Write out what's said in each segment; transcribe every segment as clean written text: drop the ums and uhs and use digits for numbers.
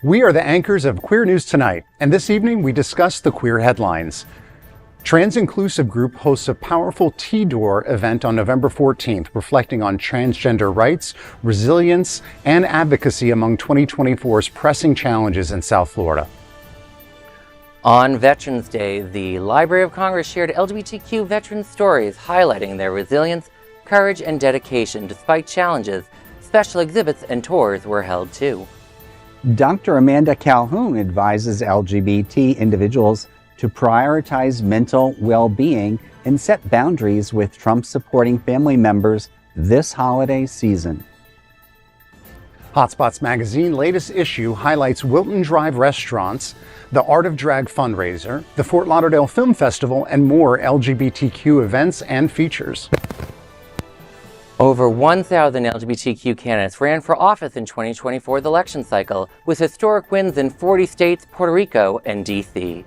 We are the anchors of Queer News Tonight, and this evening we discuss the queer headlines. Trans-inclusive group hosts a powerful T-Door event on November 14th, reflecting on transgender rights, resilience, and advocacy among 2024's pressing challenges in South Florida. On Veterans Day, the Library of Congress shared LGBTQ veteran stories highlighting their resilience, courage, and dedication despite challenges. Special exhibits and tours were held too. Dr. Amanda Calhoun advises LGBT individuals to prioritize mental well-being and set boundaries with Trump-supporting family members this holiday season. HOTspots magazine latest issue highlights Wilton Drive restaurants, the Art of Drag fundraiser, the Fort Lauderdale Film Festival, and more LGBTQ events and features. Over 1,000 LGBTQ candidates ran for office in 2024's election cycle, with historic wins in 40 states, Puerto Rico, and D.C.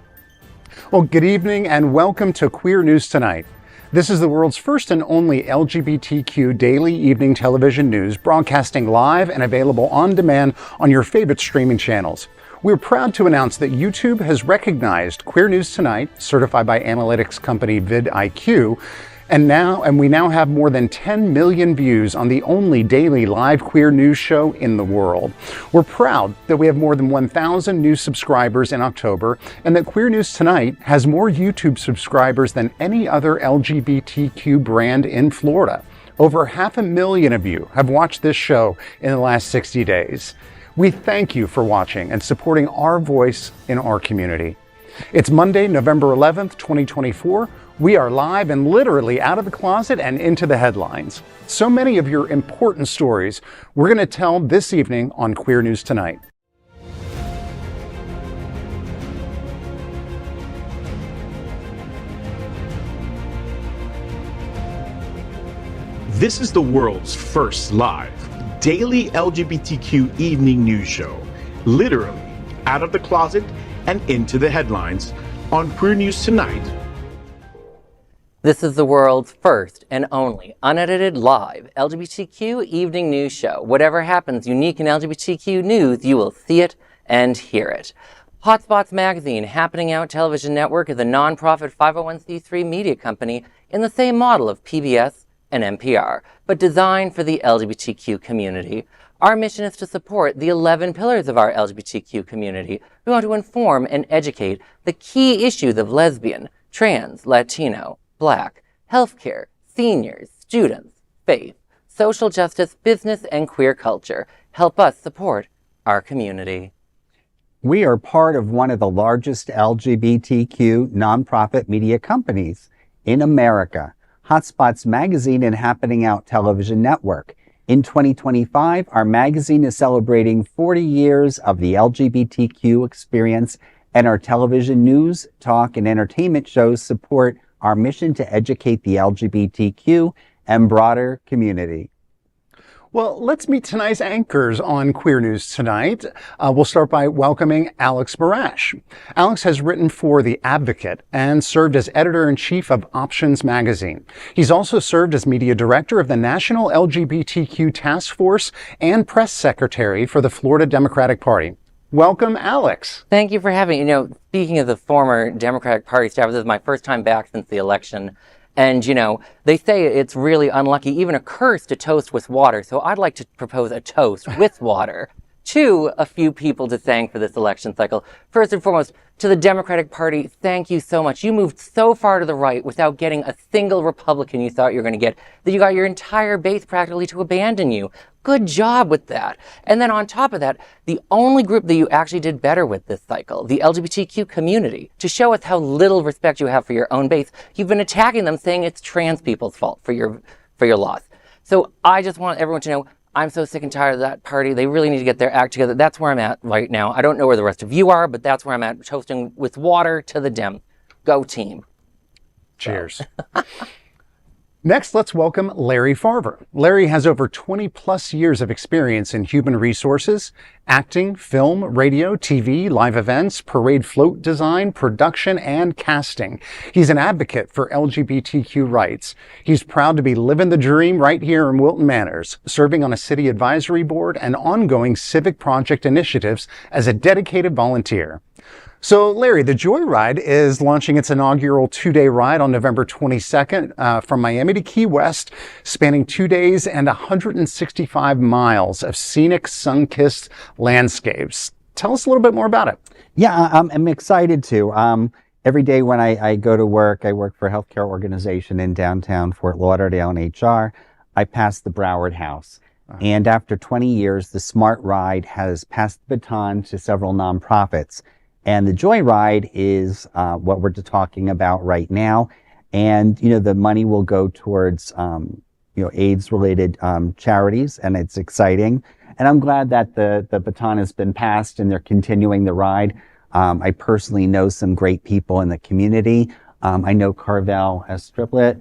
Well, good evening and welcome to Queer News Tonight. This is the world's first and only LGBTQ daily evening television news, broadcasting live and available on demand on your favorite streaming channels. We're proud to announce that YouTube has recognized Queer News Tonight, certified by analytics company vidIQ, and we now have more than 10 million views on the only daily live queer news show in the world. We're proud that we have more than 1,000 new subscribers in October, and that Queer News Tonight has more YouTube subscribers than any other LGBTQ brand in Florida. Over 500,000 of you have watched this show in the last 60 days. We thank you for watching and supporting our voice in our community. It's Monday, November 11th, 2024. We are live and literally out of the closet and into the headlines. So many of your important stories we're going to tell this evening on Queer News Tonight. This is the world's first live daily LGBTQ evening news show, literally out of the closet and into the headlines on Queer News Tonight. This is the world's first and only unedited live LGBTQ evening news show. Whatever happens unique in LGBTQ news, you will see it and hear it. HOTspots magazine, Happening Out Television Network, is a nonprofit 501c3 media company in the same model of PBS and NPR, but designed for the LGBTQ community. Our mission is to support the 11 pillars of our LGBTQ community. We want to inform and educate the key issues of lesbian, trans, Latino, Black, healthcare, seniors, students, faith, social justice, business, and queer culture. Help us support our community. We are part of one of the largest LGBTQ nonprofit media companies in America, HOTspots Magazine and Happening Out Television Network. In 2025, our magazine is celebrating 40 years of the LGBTQ experience, and our television news, talk, and entertainment shows support our mission to educate the LGBTQ and broader community. Well, let's meet tonight's anchors on Queer News Tonight. We'll start by welcoming Alex Morash. Alex has written for The Advocate and served as editor-in-chief of Options magazine. He's also served as media director of the National LGBTQ Task Force and press secretary for the Florida Democratic Party. Welcome, Alex. Thank you for having me. You know, speaking of the former Democratic Party staff, this is my first time back since the election. And, you know, they say it's really unlucky, even a curse, to toast with water. So I'd like to propose a toast with water to a few people to thank for this election cycle. First and foremost, to the Democratic Party, thank you so much. You moved so far to the right without getting a single Republican you thought you were going to get, that you got your entire base practically to abandon you. Good job with that. And then on top of that, the only group that you actually did better with this cycle, the LGBTQ community, to show us how little respect you have for your own base, you've been attacking them, saying it's trans people's fault for your loss. So I just want everyone to know, I'm so sick and tired of that party. They really need to get their act together. That's where I'm at right now. I don't know where the rest of you are, but that's where I'm at, toasting with water to the Dem. Go team. Cheers. Next, let's welcome Larry Farver. Larry has over 20 plus years of experience in human resources, acting, film, radio, TV, live events, parade float design, production, and casting. He's an advocate for LGBTQ rights. He's proud to be living the dream right here in Wilton Manors, serving on a city advisory board and ongoing civic project initiatives as a dedicated volunteer. So, Larry, the Joyride is launching its inaugural 2-day ride on November 22nd from Miami to Key West, spanning 2 days and 165 miles of scenic, sun-kissed landscapes. Tell us a little bit more about it. Yeah, I'm excited to. Every day when I go to work, I work for a healthcare organization in downtown Fort Lauderdale in HR. I pass the Broward House. And after 20 years, the Smart Ride has passed the baton to several nonprofits. And the Joyride is what we're talking about right now. And, the money will go towards, AIDS-related charities, and it's exciting. And I'm glad that the baton has been passed and they're continuing the ride. I personally know some great people in the community. I know Carvel Estriplet,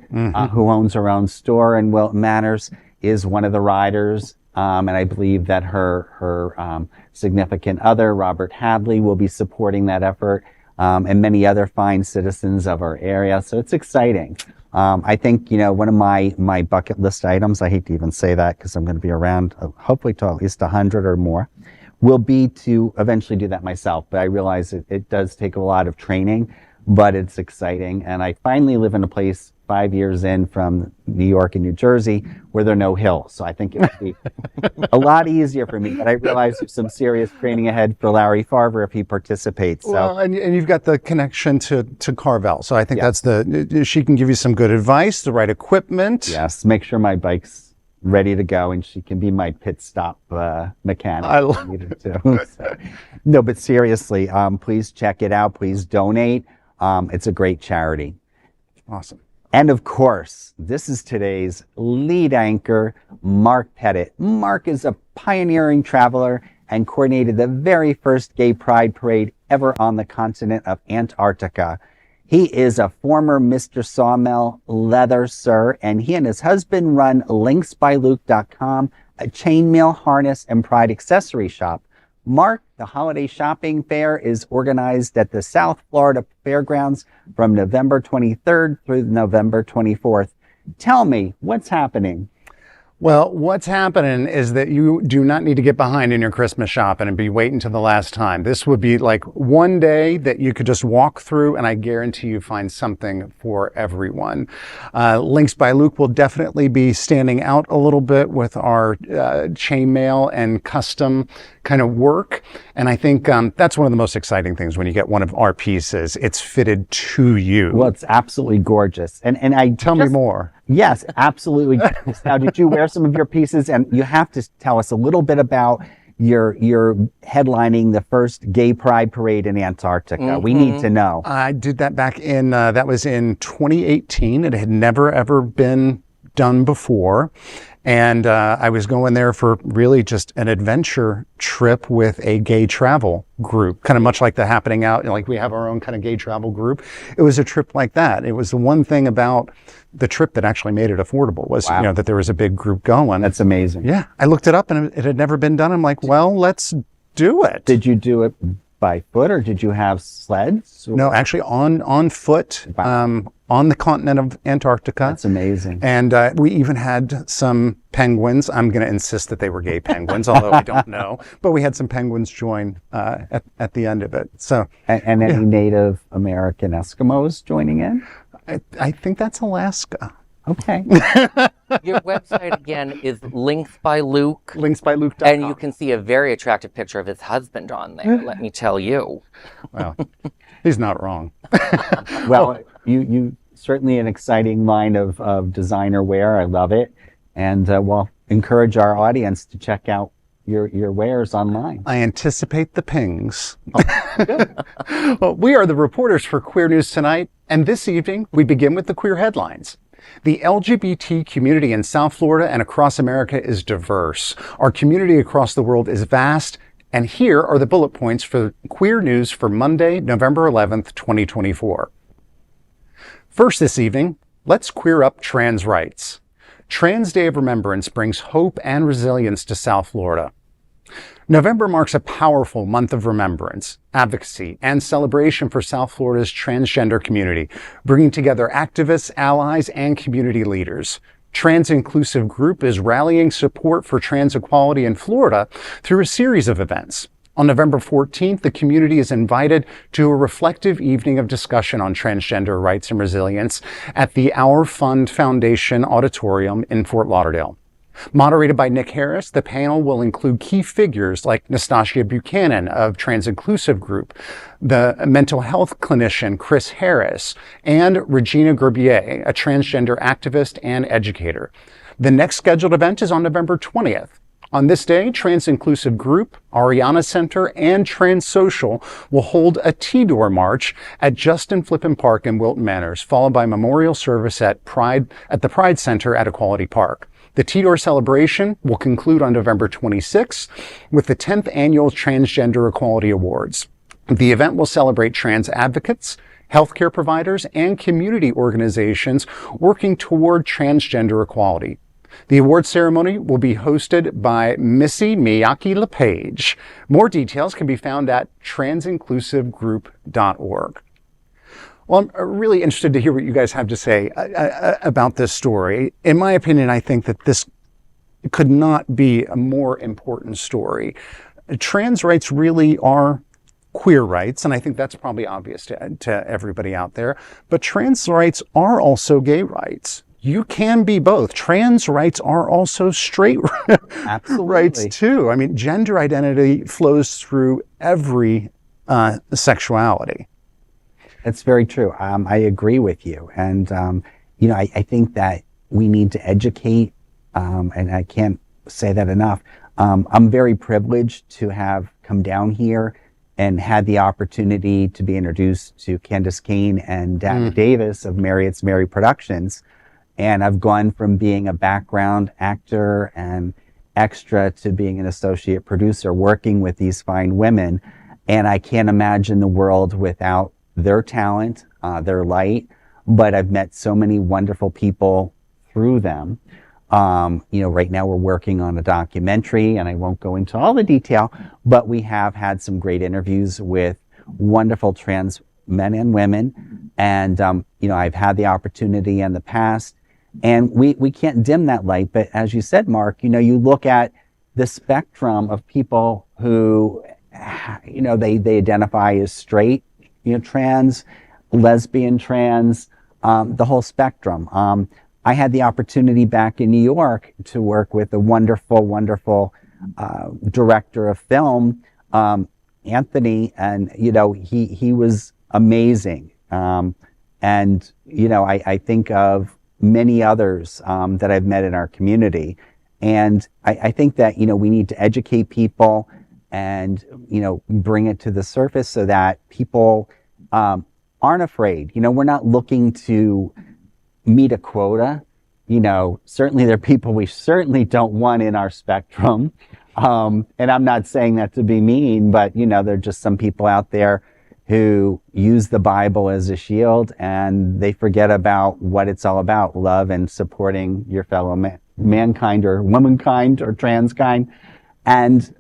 who owns her own store in Wilton Manors, is one of the riders. And I believe that her significant other, Robert Hadley, will be supporting that effort, and many other fine citizens of our area. So it's exciting. I think, one of my bucket list items, I hate to even say that because I'm going to be around hopefully to at least 100 or more, will be to eventually do that myself. But I realize it does take a lot of training, but it's exciting. And I finally live in a place 5 years in from New York and New Jersey where there are no hills. So I think it would be a lot easier for me. But I realize there's some serious training ahead for Larry Farver if he participates. So. Well, and you've got the connection to Carvel. So I think that's she can give you some good advice, the right equipment. Yes, make sure my bike's ready to go and she can be my pit stop mechanic. I love it too. So, no, but seriously, please check it out. Please donate. It's a great charity. Awesome. And of course, this is today's lead anchor, Mark Pettitt. Mark is a pioneering traveler and coordinated the very first gay pride parade ever on the continent of Antarctica. He is a former Mr. Sawmill leather sir, and he and his husband run linksbyluke.com, a chainmail, harness, and pride accessory shop. Mark, the holiday shopping fair is organized at the South Florida Fairgrounds from November 23rd through November 24th. Tell me, what's happening? Well, what's happening is that you do not need to get behind in your Christmas shopping and be waiting to the last time. This would be like one day that you could just walk through, and I guarantee you find something for everyone. Links by Luke will definitely be standing out a little bit with our chainmail and custom kind of work. And I think that's one of the most exciting things when you get one of our pieces. It's fitted to you. Well, it's absolutely gorgeous. And I Tell me more. Yes, absolutely. Now, did you wear some of your pieces? And you have to tell us a little bit about your headlining the first gay pride parade in Antarctica. Mm-hmm. We need to know. I did that back in, that was in 2018. It had never, ever been done before. And I was going there for really just an adventure trip with a gay travel group, kind of much like the Happening Out, like we have our own kind of gay travel group. It was a trip like that. It was the one thing about the trip that actually made it affordable was, wow, that there was a big group going. That's amazing. Yeah. I looked it up and it had never been done. I'm like, well, let's do it. Did you do it by foot or did you have sleds? No, actually on foot. Wow. On the continent of Antarctica. That's amazing. And we even had some penguins. I'm going to insist that they were gay penguins, although I don't know. But we had some penguins join at the end of it. So, and any Native American Eskimos joining in? I think that's Alaska. Okay. Your website again is Links by Luke. Linksbyluke.com. And you can see a very attractive picture of his husband on there, let me tell you. Well, he's not wrong. Well, you certainly an exciting line of designer wear. I love it. And we'll encourage our audience to check out your wares online. I anticipate the pings. Well, we are the reporters for Queer News Tonight, and this evening we begin with the queer headlines. The LGBT community in South Florida and across America is diverse. Our community across the world is vast, and here are the bullet points for Queer News for Monday, November 11th, 2024. First this evening, Let's queer up trans rights. Trans Day of Remembrance brings hope and resilience to South Florida. November marks a powerful month of remembrance, advocacy, and celebration for South Florida's transgender community, bringing together activists, allies, and community leaders. Trans Inclusive Group is rallying support for trans equality in Florida through a series of events. On November 14th, the community is invited to a reflective evening of discussion on transgender rights and resilience at the Our Fund Foundation Auditorium in Fort Lauderdale. Moderated by Nick Harris, the panel will include key figures like Nastasia Buchanan of Trans Inclusive Group, the mental health clinician Chris Harris, and Regina Gerbier, a transgender activist and educator. The next scheduled event is on November 20th. On this day, Trans Inclusive Group, Ariana Center, and Trans Social will hold a T-Door March at Justin Flippin Park in Wilton Manors, followed by a memorial service at the Pride Center at Equality Park. The T-Door celebration will conclude on November 26th with the 10th Annual Transgender Equality Awards. The event will celebrate trans advocates, healthcare providers, and community organizations working toward transgender equality. The award ceremony will be hosted by Missy Miyake-LePage. More details can be found at transinclusivegroup.org. Well, I'm really interested to hear what you guys have to say about this story. In my opinion, I think that this could not be a more important story. Trans rights really are queer rights, and I think that's probably obvious to everybody out there. But trans rights are also gay rights. You can be both. Trans rights are also straight rights too. I mean, gender identity flows through every sexuality. That's very true. I agree with you. And, I think that we need to educate, and I can't say that enough. I'm very privileged to have come down here and had the opportunity to be introduced to Candace Kane and Dan Davis of Marriott's Mary Productions. And I've gone from being a background actor and extra to being an associate producer working with these fine women. And I can't imagine the world without their talent, their light. But I've met so many wonderful people through them. Right now we're working on a documentary, and I won't go into all the detail, but we have had some great interviews with wonderful trans men and women. And, I've had the opportunity in the past. And we can't dim that light. But as you said, Mark, you look at the spectrum of people who, they identify as straight, trans, lesbian, trans, the whole spectrum. I had the opportunity back in New York to work with a wonderful, wonderful director of film, Anthony, and, he was amazing. I think of many others that I've met in our community. And I think that, we need to educate people and, bring it to the surface so that people aren't afraid. We're not looking to meet a quota. Certainly there are people we certainly don't want in our spectrum. And I'm not saying that to be mean, but, there are just some people out there who use the Bible as a shield, and they forget about what it's all about, love and supporting your fellow mankind or womankind or transkind. And,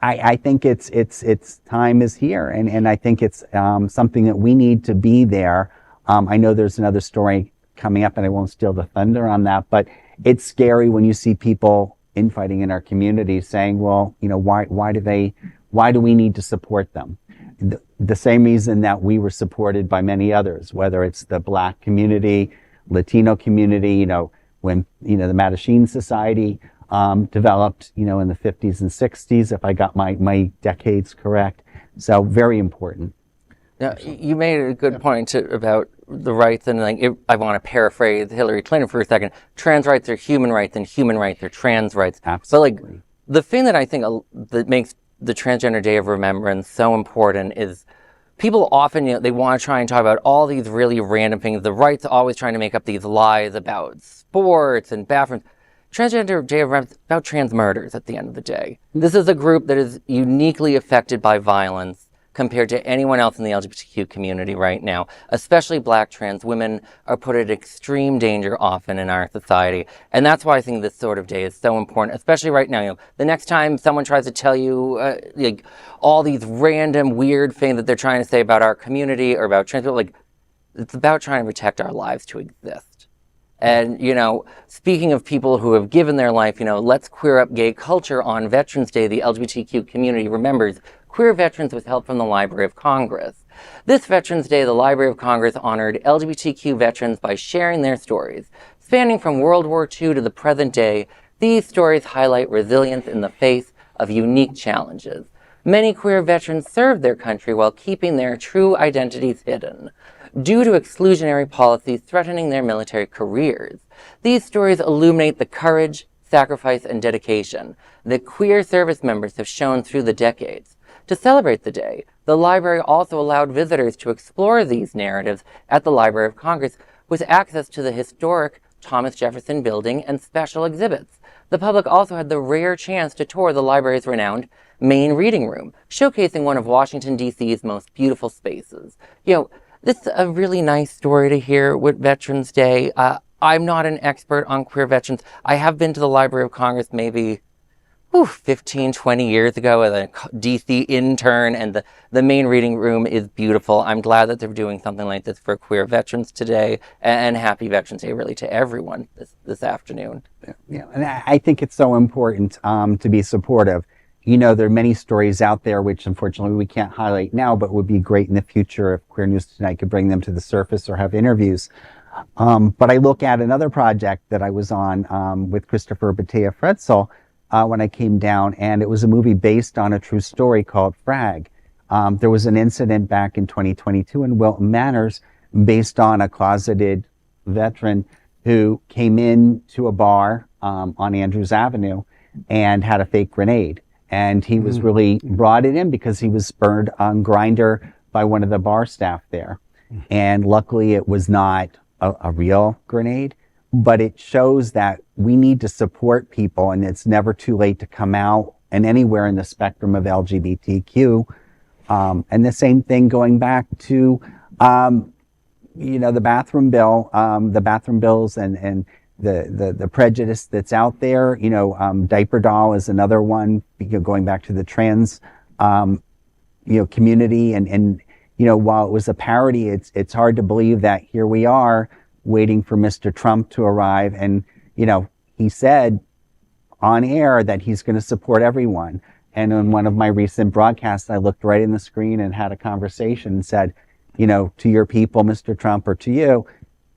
I think it's time is here, and I think it's something that we need to be there. I know there's another story coming up, and I won't steal the thunder on that, but it's scary when you see people infighting in our community saying, well, why do we need to support them? The same reason that we were supported by many others, whether it's the Black community, Latino community, when, the Mattachine Society developed, in the 50s and 60s, if I got my decades correct. So very important. Yeah, you made a good point about the rights, and I want to paraphrase Hillary Clinton for a second. Trans rights are human rights, and human rights are trans rights. Absolutely. But the thing that I think that makes the Transgender Day of Remembrance so important is people often, they want to try and talk about all these really random things. The right's always trying to make up these lies about sports and bathrooms. Transgender Day of Remembrance is about trans murders at the end of the day. This is a group that is uniquely affected by violence. compared to anyone else in the LGBTQ community right now. Especially Black trans women are put at extreme danger often in our society. And that's why I think this sort of day is so important, especially right now. You know, the next time someone tries to tell you like all these random weird things that they're trying to say about our community or about trans people, like, it's about trying to protect our lives to exist. And, you know, speaking of people who have given their life, you know, let's queer up gay culture on Veterans Day. The LGBTQ community remembers queer veterans with help from the Library of Congress. This Veterans Day, the Library of Congress honored LGBTQ veterans by sharing their stories. Spanning from World War II to the present day, these stories highlight resilience in the face of unique challenges. Many queer veterans served their country while keeping their true identities hidden, due to exclusionary policies threatening their military careers. These stories illuminate the courage, sacrifice, and dedication that queer service members have shown through the decades. To celebrate the day, the library also allowed visitors to explore these narratives at the Library of Congress with access to the historic Thomas Jefferson Building and special exhibits. The public also had the rare chance to tour the library's renowned main reading room, showcasing one of Washington, D.C.'s most beautiful spaces. You know, this is a really nice story to hear with Veterans Day. I'm not an expert on queer veterans. I have been to the Library of Congress maybe 15, 20 years ago as a DC intern, and the main reading room is beautiful. I'm glad that they're doing something like this for queer veterans today, and happy Veterans Day really to everyone this afternoon. Yeah, and I think it's so important to be supportive. You know, there are many stories out there which unfortunately we can't highlight now, but would be great in the future if Queer News Tonight could bring them to the surface or have interviews. But I look at another project that I was on with Christopher Batea Fretzel when I came down, and it was a movie based on a true story called Frag. There was an incident back in 2022 in Wilton, Manors, based on a closeted veteran who came in to a bar on Andrews Avenue and had a fake grenade. And he was really brought in because he was spurned on Grindr by one of the bar staff there. And luckily it was not a real grenade, but it shows that we need to support people, and it's never too late to come out and anywhere in the spectrum of LGBTQ. And the same thing going back to, you know, the bathroom bill, the bathroom bills and the prejudice that's out there. You know, diaper doll is another one, going back to the trans, you know, community. And, you know, while it was a parody, it's hard to believe that here we are waiting for Mr. Trump to arrive. And, you know, he said on air that he's going to support everyone. And in one of my recent broadcasts, I looked right in the screen and had a conversation and said, you know, to your people, Mr. Trump, or to you,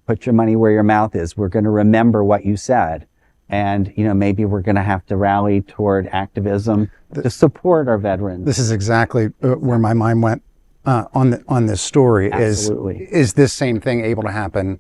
put your money where your mouth is. We're going to remember what you said. And, you know, maybe we're going to have to rally toward activism to support our veterans. This is exactly where my mind went on this story. Absolutely. Is this same thing able to happen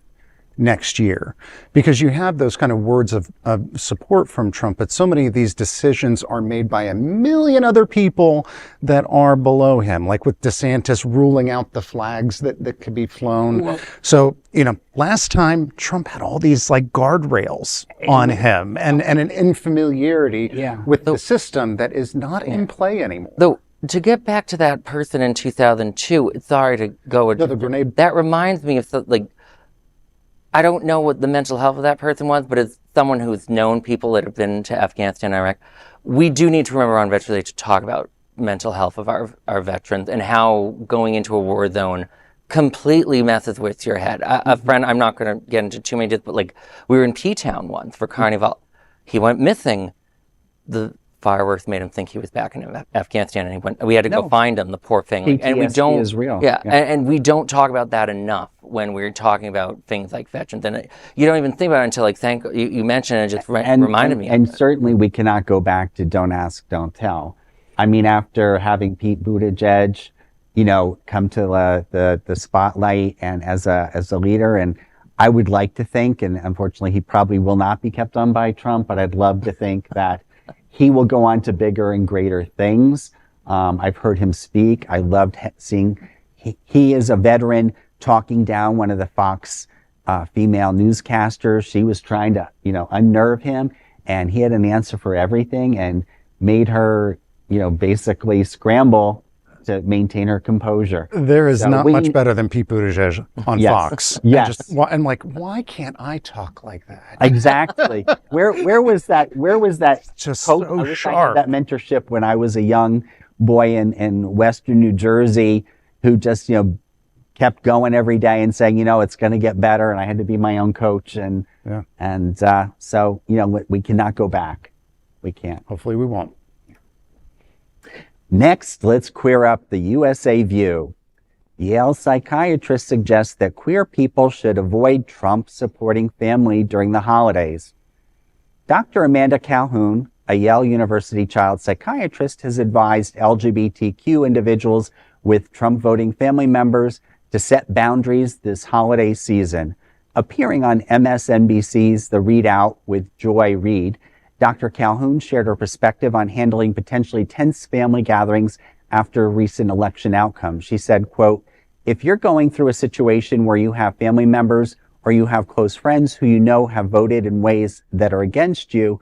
next year? Because you have those kind of words of support from Trump, but so many of these decisions are made by a million other people that are below him, like with DeSantis ruling out the flags that could be flown. Well, so, you know, last time Trump had all these like guardrails on him and an unfamiliarity with the system that is not in play anymore. Though, to get back to that person in 2002, sorry to go with the grenade. That reminds me of like, I don't know what the mental health of that person was, but as someone who's known people that have been to Afghanistan and Iraq, we do need to remember on Veterans Day to talk about mental health of our veterans and how going into a war zone completely messes with your head. A friend, I'm not going to get into too many details, but like we were in P-Town once for Carnival. He went missing. The fireworks made him think he was back in Afghanistan, and we had to go find him, the poor thing. PTSD and we don't, is real. Yeah, and we don't talk about that enough when we're talking about things like veterans. And you don't even think about it until like you mentioned it, just reminded me. And certainly we cannot go back to don't ask, don't tell. I mean, after having Pete Buttigieg, you know, come to the spotlight and as a leader, and I would like to think, and unfortunately he probably will not be kept on by Trump, but I'd love to think that he will go on to bigger and greater things. I've heard him speak. I loved seeing he is a veteran talking down one of the Fox female newscasters. She was trying to, you know, unnerve him, and he had an answer for everything and made her, you know, basically scramble to maintain her composure. There is not much better than Pete Buttigieg on Fox. Yes. And like, why can't I talk like that? Exactly. Where was that? Just coach? so I wish I sharp. had that mentorship when I was a young boy in Western New Jersey, who just kept going every day and saying, it's going to get better, and I had to be my own coach, so we cannot go back. We can't. Hopefully we won't. Next, let's queer up the USA View. Yale psychiatrist suggests that queer people should avoid Trump-supporting family during the holidays. Dr. Amanda Calhoun, a Yale University child psychiatrist, has advised LGBTQ individuals with Trump-voting family members to set boundaries this holiday season. Appearing on MSNBC's The Readout with Joy Reid, Dr. Calhoun shared her perspective on handling potentially tense family gatherings after recent election outcomes. She said, quote, "If you're going through a situation where you have family members or you have close friends who have voted in ways that are against you,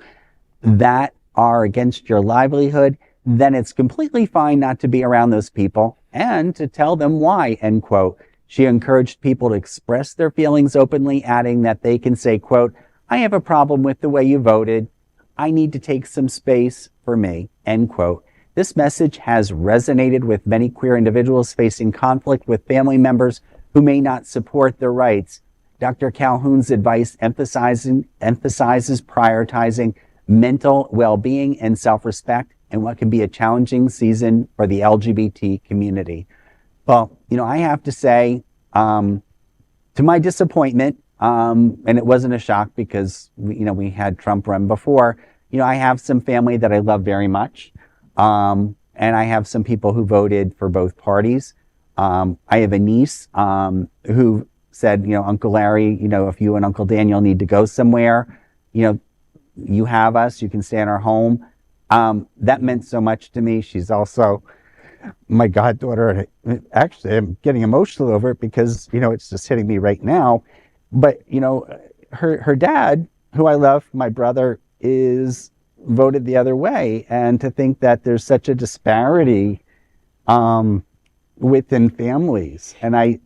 that are against your livelihood, then it's completely fine not to be around those people and to tell them why," end quote. She encouraged people to express their feelings openly, adding that they can say, quote, "I have a problem with the way you voted. I need to take some space for me," end quote. This message has resonated with many queer individuals facing conflict with family members who may not support their rights. Dr. Calhoun's advice emphasizes prioritizing mental well-being and self-respect in what can be a challenging season for the LGBT community. Well, I have to say, to my disappointment, and it wasn't a shock because we had Trump run before, I have some family that I love very much. And I have some people who voted for both parties. I have a niece who said, Uncle Larry, if you and Uncle Daniel need to go somewhere, you have us, you can stay in our home. That meant so much to me. She's also my goddaughter. Actually, I'm getting emotional over it because, it's just hitting me right now. But, her dad, who I love, my brother, is voted the other way. And to think that there's such a disparity within families. And I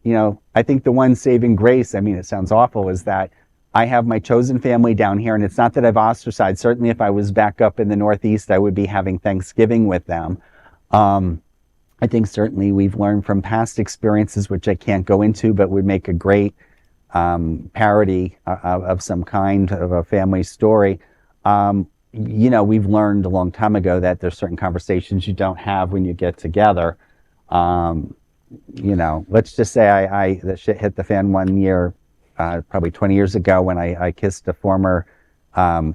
think the one saving grace, it sounds awful, is that I have my chosen family down here, and it's not that I've ostracized. Certainly if I was back up in the Northeast, I would be having Thanksgiving with them. I think certainly we've learned from past experiences, which I can't go into, but would make a great parody of some kind of a family story. We've learned a long time ago that there's certain conversations you don't have when you get together. Let's just say the shit hit the fan one year, probably 20 years ago, when I kissed a former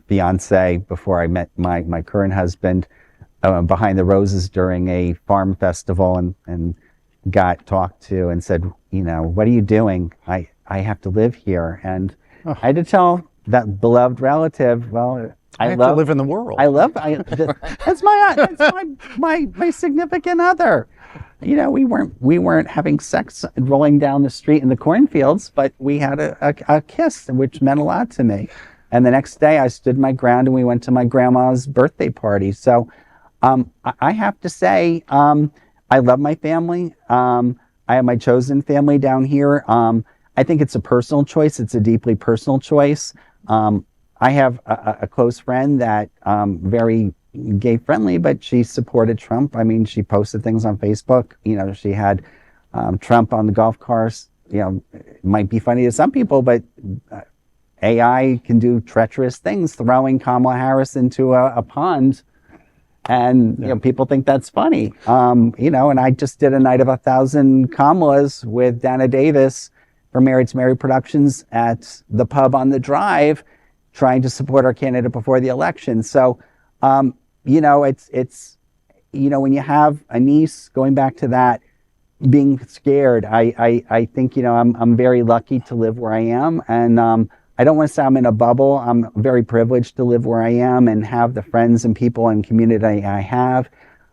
fiance before I met my current husband behind the roses during a farm festival, and got talked to and said, what are you doing? I have to live here. And I had to tell that beloved relative, well, I have to live in the world. That's my significant other. We weren't having sex rolling down the street in the cornfields, but we had a kiss, which meant a lot to me. And the next day I stood my ground and we went to my grandma's birthday party. So I have to say, I love my family. I have my chosen family down here. I think it's a personal choice. It's a deeply personal choice. I have a close friend that very gay friendly, but she supported Trump. She posted things on Facebook. She had Trump on the golf course. It might be funny to some people, but AI can do treacherous things, throwing Kamala Harris into a pond. And people think that's funny. And I just did a night of 1,000 Kamalas with Dana Davis from Married to Mary Productions at the pub on the Drive, trying to support our candidate before the election. So, it's when you have a niece, going back to that, being scared, I think, I'm very lucky to live where I am. And I don't want to say I'm in a bubble. I'm very privileged to live where I am and have the friends and people and community I have.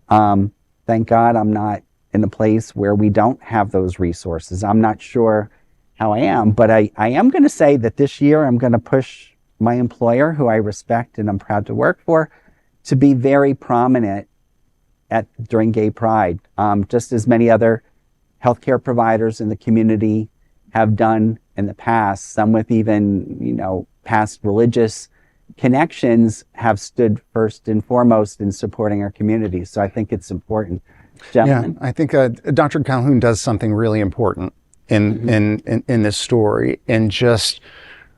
Thank God I'm not in a place where we don't have those resources. I'm not sure how I am, but I am going to say that this year I'm going to push my employer, who I respect and I'm proud to work for, to be very prominent during Gay Pride, just as many other healthcare providers in the community have done in the past. Some with even, past religious connections have stood first and foremost in supporting our community. So I think it's important. Gentlemen? Yeah, I think Dr. Calhoun does something really important in this story, and just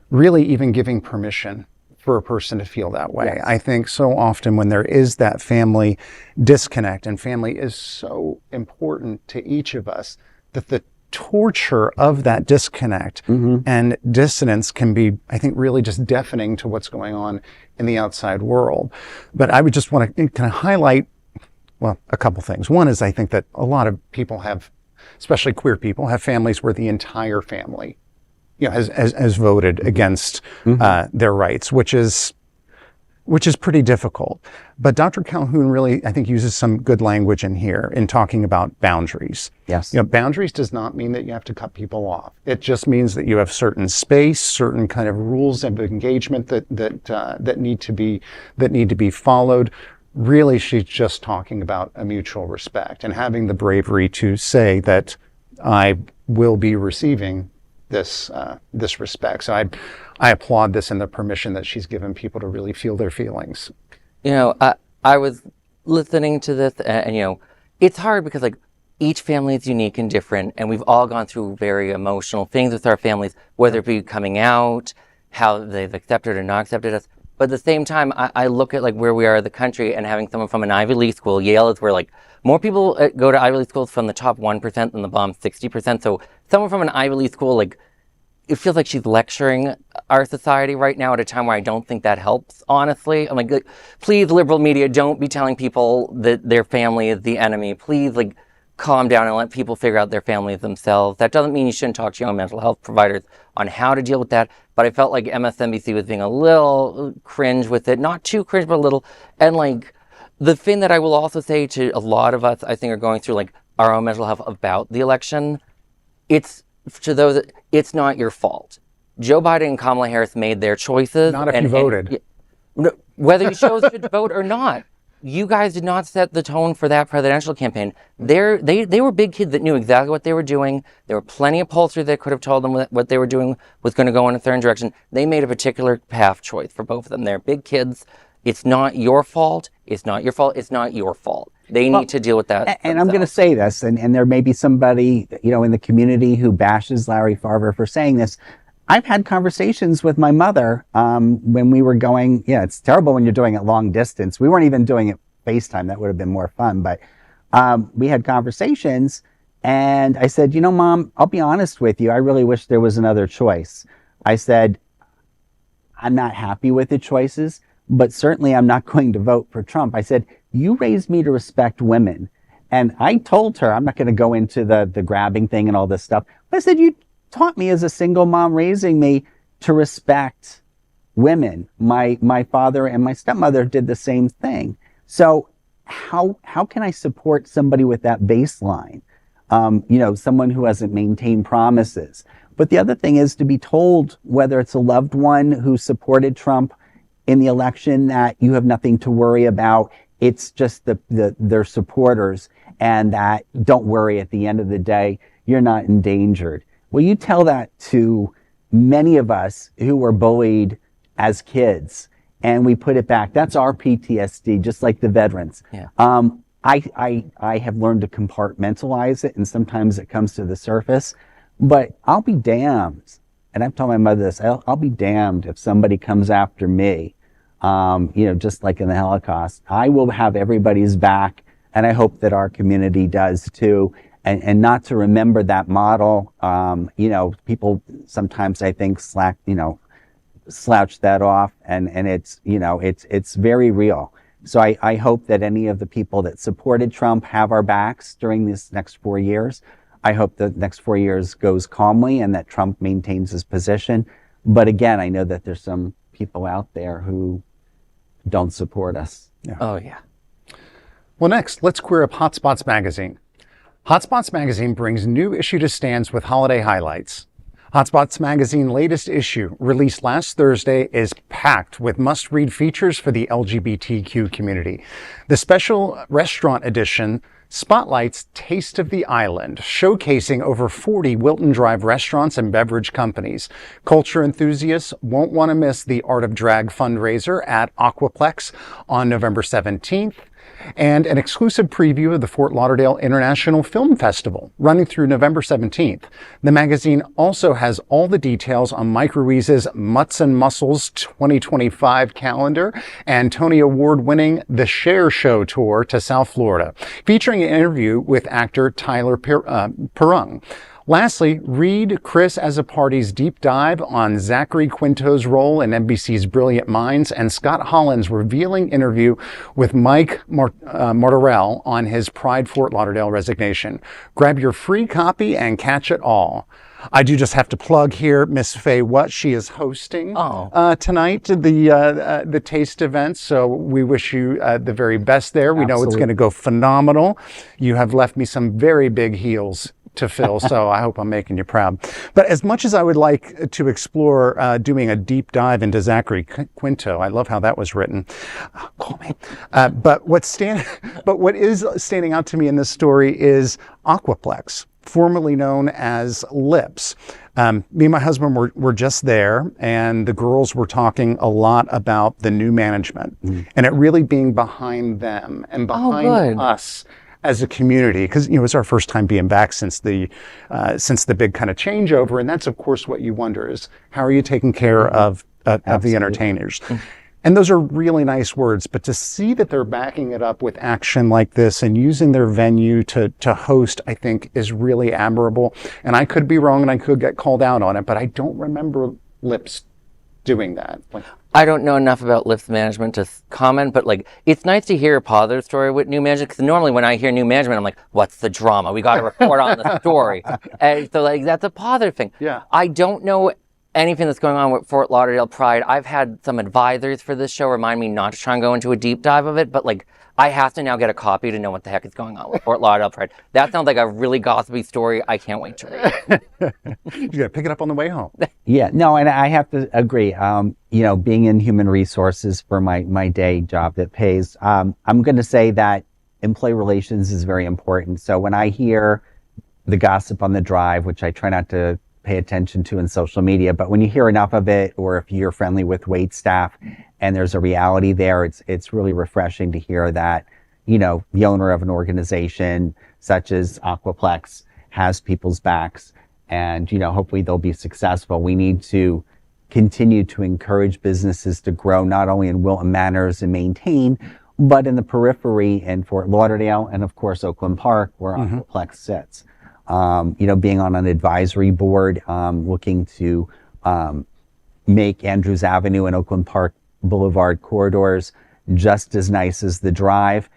really even giving permission for a person to feel that way. Yes. I think so often when there is that family disconnect, and family is so important to each of us, that the torture of that disconnect and dissonance can be, I think, really just deafening to what's going on in the outside world. But I would just want to kind of highlight, well, a couple things. One is I think that a lot of people have, especially queer people, have families where the entire family, has voted against their rights, which is pretty difficult. But Dr. Calhoun really, I think, uses some good language in here in talking about boundaries. Yes. Boundaries does not mean that you have to cut people off. It just means that you have certain space, certain kind of rules of engagement that need to be followed. Really, she's just talking about a mutual respect and having the bravery to say that I will be receiving this respect. So I applaud this and the permission that she's given people to really feel their feelings. I was listening to this, and it's hard because each family is unique and different, and we've all gone through very emotional things with our families, whether it be coming out, how they've accepted or not accepted us. But at the same time, I look at where we are in the country, and having someone from an Ivy League school, Yale is where more people go to Ivy League schools from the top 1% than the bottom 60%. So someone from an Ivy League school, it feels like she's lecturing our society right now at a time where I don't think that helps, honestly. I'm please, liberal media, don't be telling people that their family is the enemy. Please, calm down and let people figure out their families themselves. That doesn't mean you shouldn't talk to your own mental health providers on how to deal with that. But I felt like MSNBC was being a little cringe with it. Not too cringe, but a little. And the thing that I will also say to a lot of us, I think, are going through our own mental health about the election, it's not your fault. Joe Biden and Kamala Harris made their choices. Not if you voted. Whether you chose to vote or not. You guys did not set the tone for that presidential campaign. They were big kids that knew exactly what they were doing. There were plenty of pollsters that could have told them what they were doing was going to go in a certain direction. They made a particular path choice for both of them. They're big kids. It's not your fault. It's not your fault. It's not your fault. They need to deal with that. And I'm going to say this, and there may be somebody, in the community who bashes Larry Farver for saying this. I've had conversations with my mother when we were going, it's terrible when you're doing it long distance. We weren't even doing it FaceTime. That would have been more fun. But we had conversations, and I said, Mom, I'll be honest with you. I really wish there was another choice. I said, I'm not happy with the choices, but certainly I'm not going to vote for Trump. I said, you raised me to respect women. And I told her, I'm not going to go into the grabbing thing and all this stuff. But I said, you taught me as a single mom raising me to respect women. My father and my stepmother did the same thing. So how can I support somebody with that baseline? Someone who hasn't maintained promises. But the other thing is to be told, whether it's a loved one who supported Trump in the election, that you have nothing to worry about. It's just their supporters, and that don't worry, at the end of the day, you're not endangered. Well, you tell that to many of us who were bullied as kids, and we put it back. That's our PTSD, just like the veterans. Yeah. I have learned to compartmentalize it, and sometimes it comes to the surface. But I'll be damned, and I've told my mother this, I'll be damned if somebody comes after me, just like in the Holocaust. I will have everybody's back, and I hope that our community does too. And not to remember that model. People sometimes, I think, slouch that off, and it's very real. So I hope that any of the people that supported Trump have our backs during this next 4 years. I hope the next 4 years goes calmly and that Trump maintains his position. But again, I know that there's some people out there who don't support us. Yeah. Oh, yeah. Well, next, let's queer up HOTspots magazine. HOTspots magazine brings new issue to stands with holiday highlights. HOTspots magazine latest issue, released last Thursday, is packed with must-read features for the LGBTQ community. The special restaurant edition spotlights Taste of the Island, showcasing over 40 Wilton Drive restaurants and beverage companies. Culture enthusiasts won't want to miss the Art of Drag fundraiser at Aquaplex on November 17th. And an exclusive preview of the Fort Lauderdale International Film Festival running through November 17th. The magazine also has all the details on Mike Ruiz's Mutts and Muscles 2025 calendar and Tony Award-winning The Cher Show tour to South Florida, featuring an interview with actor Tyler Perrung. Lastly, read Chris Azzopardi's deep dive on Zachary Quinto's role in NBC's Brilliant Minds and Scott Holland's revealing interview with Mike Martorell on his Pride Fort Lauderdale resignation. Grab your free copy and catch it all. I do just have to plug here Miss Faye What. She is hosting tonight the Taste event, so we wish you the very best there. We know it's going to go phenomenal. You have left me some very big heels to fill, so I hope I'm making you proud. But as much as I would like to explore doing a deep dive into Zachary Quinto, I love how that was written. Call me. But what is standing out to me in this story is Aquaplex, formerly known as Lips. Me and my husband were just there, and the girls were talking a lot about the new management and it really being behind them and behind us as a community, because it's our first time being back since the big kind of changeover, and that's of course what you wonder is how are you taking care of the entertainers. And those are really nice words, but to see that they're backing it up with action like this and using their venue to host, I think is really admirable. And I could be wrong and I could get called out on it, but I don't remember Lips doing that. I don't know enough about Lips management to comment, but it's nice to hear a positive story with new management, because normally when I hear new management, I'm like, what's the drama? We got to report on the story. And so that's a positive thing. Yeah. I don't know anything that's going on with Fort Lauderdale Pride. I've had some advisors for this show remind me not to try and go into a deep dive of it, but I have to now get a copy to know what the heck is going on with Fort Lauderdale Pride. That sounds like a really gossipy story. I can't wait to read. You got to pick it up on the way home. Yeah, no, and I have to agree. Being in human resources for my day job that pays, I'm going to say that employee relations is very important. So when I hear the gossip on the drive, which I try not to pay attention to in social media, but when you hear enough of it, or if you're friendly with wait staff and there's a reality there, it's really refreshing to hear that, the owner of an organization such as Aquaplex has people's backs, and, hopefully they'll be successful. We need to continue to encourage businesses to grow, not only in Wilton Manors and maintain, but in the periphery in Fort Lauderdale and of course Oakland Park, where Aquaplex sits. Being on an advisory board, looking to make Andrews Avenue and Oakland Park Boulevard corridors just as nice as the drive.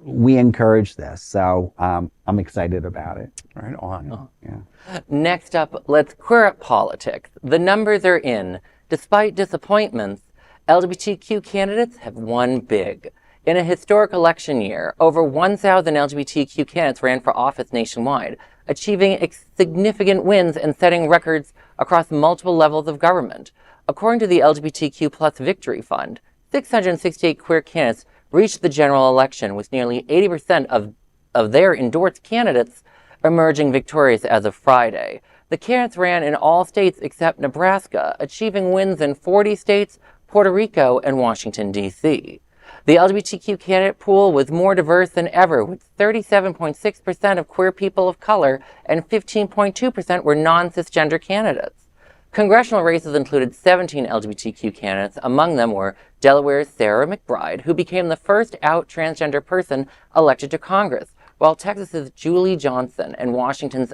We encourage this, so I'm excited about it. Right on. Yeah. Next up, let's queer up politics. The numbers are in. Despite disappointments, LGBTQ candidates have won big. In a historic election year, over 1,000 LGBTQ candidates ran for office nationwide, achieving significant wins and setting records across multiple levels of government. According to the LGBTQ Plus Victory Fund, 668 queer candidates reached the general election, with nearly 80% of their endorsed candidates emerging victorious as of Friday. The candidates ran in all states except Nebraska, achieving wins in 40 states, Puerto Rico, and Washington, D.C. The LGBTQ candidate pool was more diverse than ever, with 37.6% of queer people of color and 15.2% were non-cisgender candidates. Congressional races included 17 LGBTQ candidates. Among them were Delaware's Sarah McBride, who became the first out transgender person elected to Congress, while Texas's Julie Johnson and Washington's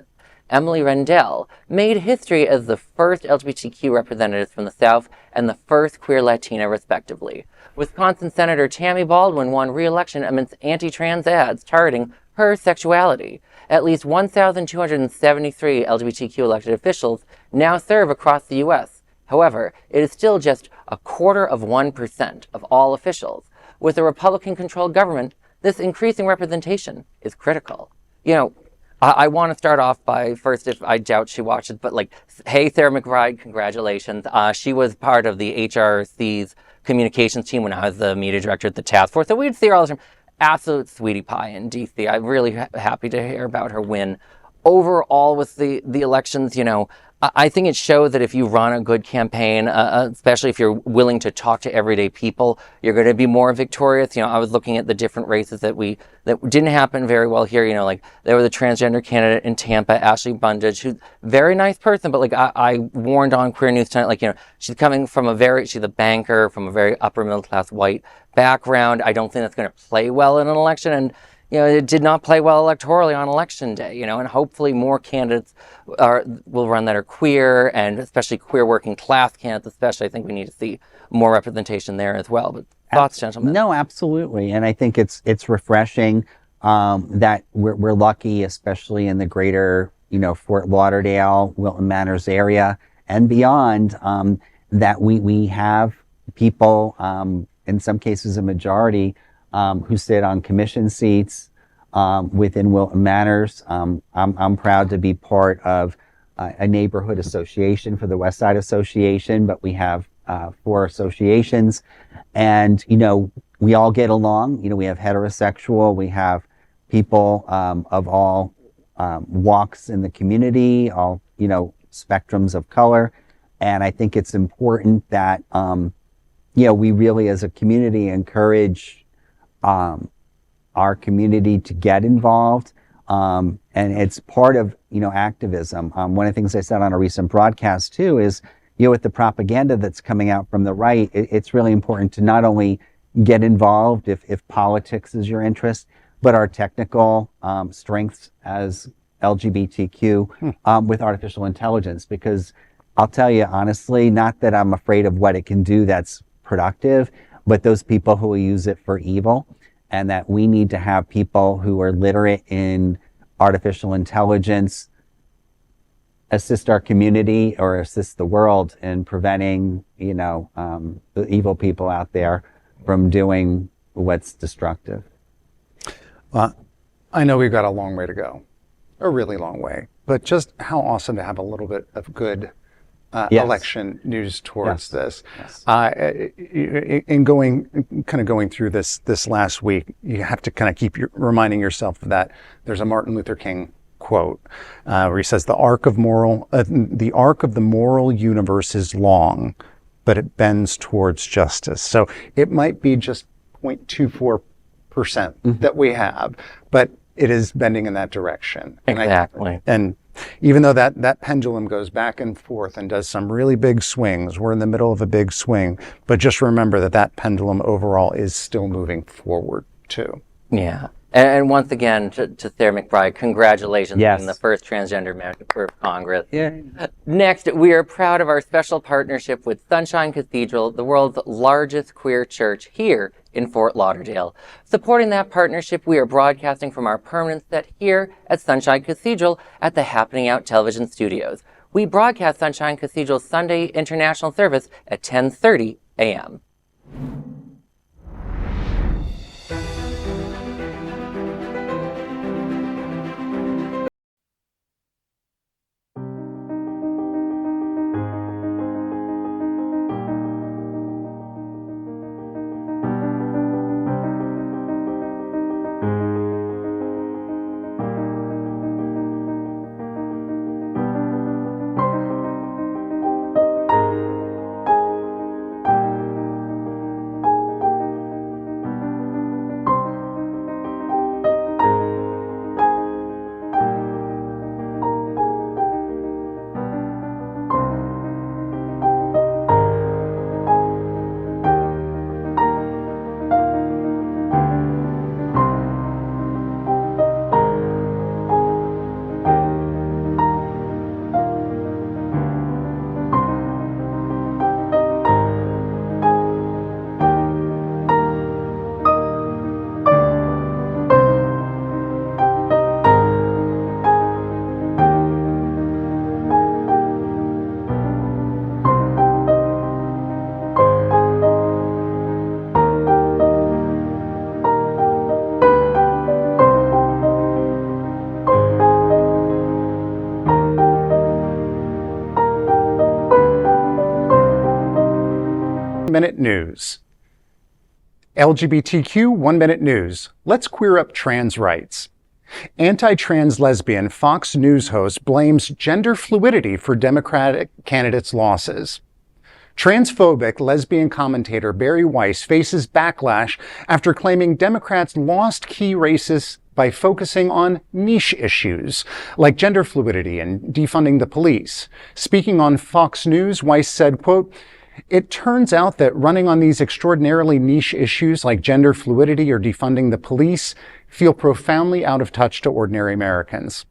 Emily Rendell made history as the first LGBTQ representatives from the South and the first queer Latina, respectively. Wisconsin Senator Tammy Baldwin won re-election amidst anti-trans ads targeting her sexuality. At least 1,273 LGBTQ elected officials now serve across the U.S. However, it is still just 0.25% of all officials. With a Republican-controlled government, this increasing representation is critical. I want to start off by first, if I doubt she watches, but like, hey, Sarah McBride, congratulations. She was part of the HRC's communications team when I was the media director at the task force. So we'd see her all the time. Absolute sweetie pie in DC. I'm really happy to hear about her win. Overall, with the elections, you know, I think it shows that if you run a good campaign, especially if you're willing to talk to everyday people, you're going to be more victorious. You know, I was looking at the different races that didn't happen very well here. You know, like there was a transgender candidate in Tampa, Ashley Bundage, who's a very nice person, but like I warned on Queer News Tonight, like, you know, she's coming from she's a banker from a very upper middle class white background. I don't think that's going to play well in an election. And you know, it did not play well electorally on election day, you know, and hopefully more candidates will run that are queer, and especially queer working class candidates, especially. I think we need to see more representation there as well. But thoughts, gentlemen? No, absolutely. And I think it's refreshing that we're lucky, especially in the greater, you know, Fort Lauderdale, Wilton Manors area and beyond, that we have people, in some cases a majority, who sit on commission seats within Wilton Manors. I'm proud to be part of a neighborhood association for the West Side Association, but we have 4 associations, and you know, we all get along. You know, we have heterosexual, we have people of all walks in the community, all, you know, spectrums of color, and I think it's important that you know, we really as a community encourage our community to get involved, and it's part of, you know, activism. One of the things I said on a recent broadcast too is, you know, with the propaganda that's coming out from the right, it's really important to not only get involved if politics is your interest, but our technical strengths as LGBTQ with artificial intelligence. Because I'll tell you honestly, not that I'm afraid of what it can do that's productive, but those people who will use it for evil, and that we need to have people who are literate in artificial intelligence assist our community or assist the world in preventing, you know, the evil people out there from doing what's destructive. Well, I know we've got a long way to go, a really long way, but just how awesome to have a little bit of good Yes. election news towards Yes. this. In going through this last week, you have to kind of keep reminding yourself that there's a Martin Luther King quote where he says, the arc of the moral universe is long, but it bends towards justice. So it might be just 0.24% that we have, but it is bending in that direction. Exactly. And even though that pendulum goes back and forth and does some really big swings, we're in the middle of a big swing, but just remember that pendulum overall is still moving forward too. Yeah. And once again, to Sarah McBride, congratulations on the first transgender member of Congress. Yeah. Next, we are proud of our special partnership with Sunshine Cathedral, the world's largest queer church here in Fort Lauderdale. Supporting that partnership, we are broadcasting from our permanent set here at Sunshine Cathedral at the Happening Out Television Studios. We broadcast Sunshine Cathedral's Sunday International Service at 10:30 a.m. Minute News. LGBTQ 1 Minute News. Let's queer up trans rights. Anti-trans lesbian Fox News host blames gender fluidity for Democratic candidates' losses. Transphobic lesbian commentator Bari Weiss faces backlash after claiming Democrats lost key races by focusing on niche issues like gender fluidity and defunding the police. Speaking on Fox News, Weiss said, quote, "It turns out that running on these extraordinarily niche issues like gender fluidity or defunding the police feel profoundly out of touch to ordinary Americans."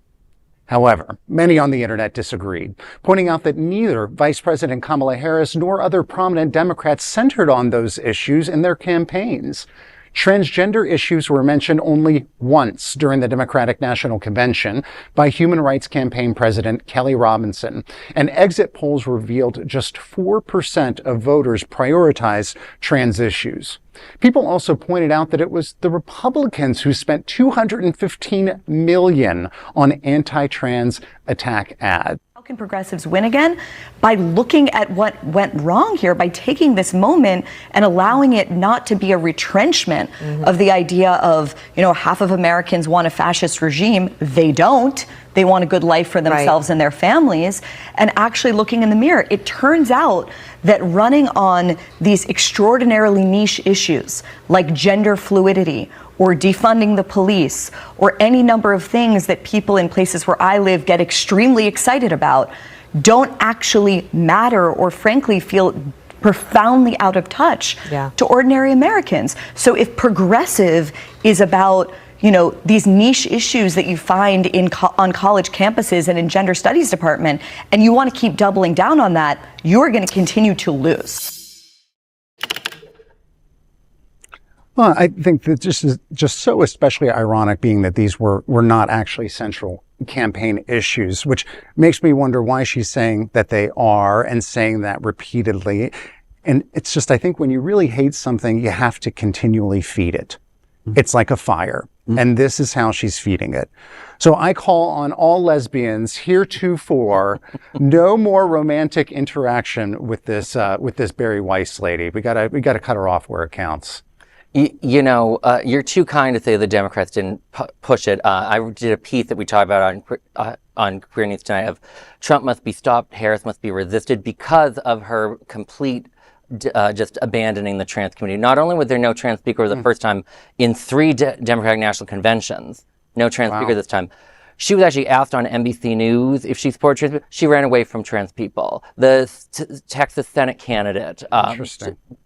However, many on the internet disagreed, pointing out that neither Vice President Kamala Harris nor other prominent Democrats centered on those issues in their campaigns. Transgender issues were mentioned only once during the Democratic National Convention by Human Rights Campaign President Kelly Robinson, and exit polls revealed just 4% of voters prioritized trans issues. People also pointed out that it was the Republicans who spent $215 million on anti-trans attack ads. How can progressives win again? By looking at what went wrong here, by taking this moment and allowing it not to be a retrenchment of the idea of, half of Americans want a fascist regime. They don't. They want a good life for themselves and their families, and actually looking in the mirror. It turns out that running on these extraordinarily niche issues like gender fluidity or defunding the police or any number of things that people in places where I live get extremely excited about don't actually matter or frankly feel profoundly out of touch to ordinary Americans. So if progressive is about these niche issues that you find on college campuses and in gender studies department, and you want to keep doubling down on that, you're going to continue to lose. Well, I think that this is just so especially ironic, being that these were not actually central campaign issues, which makes me wonder why she's saying that they are and saying that repeatedly. And it's just, I think when you really hate something, you have to continually feed it. It's like a fire. And this is how she's feeding it. So I call on all lesbians heretofore, no more romantic interaction with this Bari Weiss lady. We gotta cut her off where it counts. You're too kind to say the Democrats didn't push it. I did a piece that we talked about on Queer News Tonight of Trump must be stopped, Harris must be resisted because of her complete just abandoning the trans community. Not only was there no trans speaker the first time in 3 Democratic National Conventions, no trans speaker this time. She was actually asked on NBC News if she supported trans people. She ran away from trans people. The Texas Senate candidate,